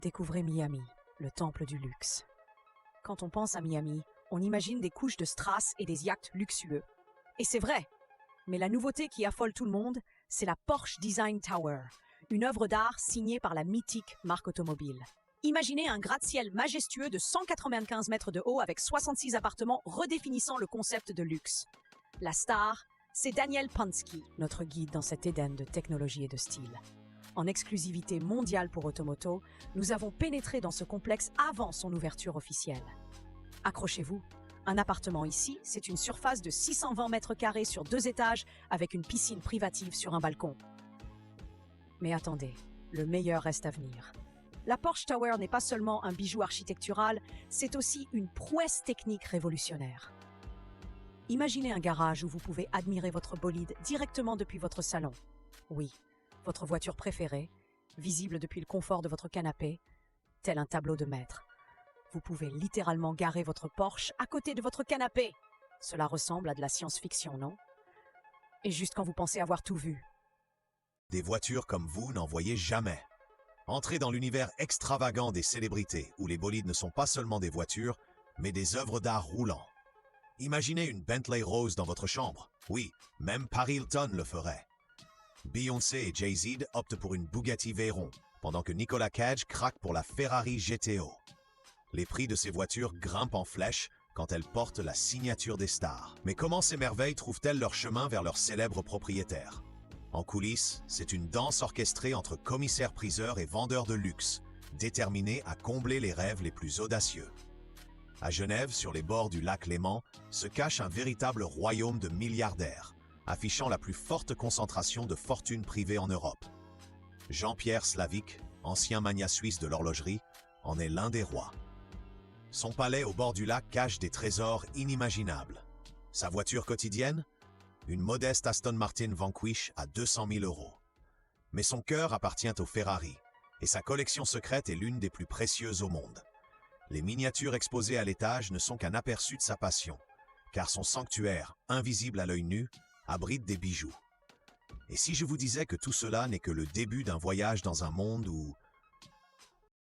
Découvrez Miami, le temple du luxe. Quand on pense à Miami, on imagine des couches de strass et des yachts luxueux. Et c'est vrai. Mais la nouveauté qui affole tout le monde, c'est la Porsche Design Tower, une œuvre d'art signée par la mythique marque automobile. Imaginez un gratte-ciel majestueux de 195 mètres de haut avec 66 appartements redéfinissant le concept de luxe. La star, c'est Daniel Pansky, notre guide dans cet Éden de technologie et de style. En exclusivité mondiale pour Automoto, nous avons pénétré dans ce complexe avant son ouverture officielle. Accrochez-vous, un appartement ici, c'est une surface de 620 mètres carrés sur 2 étages avec une piscine privative sur un balcon. Mais attendez, le meilleur reste à venir. La Porsche Tower n'est pas seulement un bijou architectural, c'est aussi une prouesse technique révolutionnaire. Imaginez un garage où vous pouvez admirer votre bolide directement depuis votre salon. Oui, votre voiture préférée, visible depuis le confort de votre canapé, tel un tableau de maître. Vous pouvez littéralement garer votre Porsche à côté de votre canapé. Cela ressemble à de la science-fiction, non? Et juste quand vous pensez avoir tout vu. Des voitures comme vous n'en voyez jamais. Entrez dans l'univers extravagant des célébrités, où les bolides ne sont pas seulement des voitures, mais des œuvres d'art roulants. Imaginez une Bentley Rose dans votre chambre. Oui, même Paris Hilton le ferait. Beyoncé et Jay-Z optent pour une Bugatti Veyron, pendant que Nicolas Cage craque pour la Ferrari GTO. Les prix de ces voitures grimpent en flèche quand elles portent la signature des stars. Mais comment ces merveilles trouvent-elles leur chemin vers leurs célèbres propriétaires? En coulisses, c'est une danse orchestrée entre commissaires-priseurs et vendeurs de luxe, déterminés à combler les rêves les plus audacieux. À Genève, sur les bords du lac Léman, se cache un véritable royaume de milliardaires, affichant la plus forte concentration de fortune privée en Europe. Jean-Pierre Slavic, ancien magnat suisse de l'horlogerie, en est l'un des rois. Son palais au bord du lac cache des trésors inimaginables. Sa voiture quotidienne? Une modeste Aston Martin Vanquish à 200 000 €. Mais son cœur appartient au Ferrari, et sa collection secrète est l'une des plus précieuses au monde. Les miniatures exposées à l'étage ne sont qu'un aperçu de sa passion, car son sanctuaire, invisible à l'œil nu, abrite des bijoux. Et si je vous disais que tout cela n'est que le début d'un voyage dans un monde où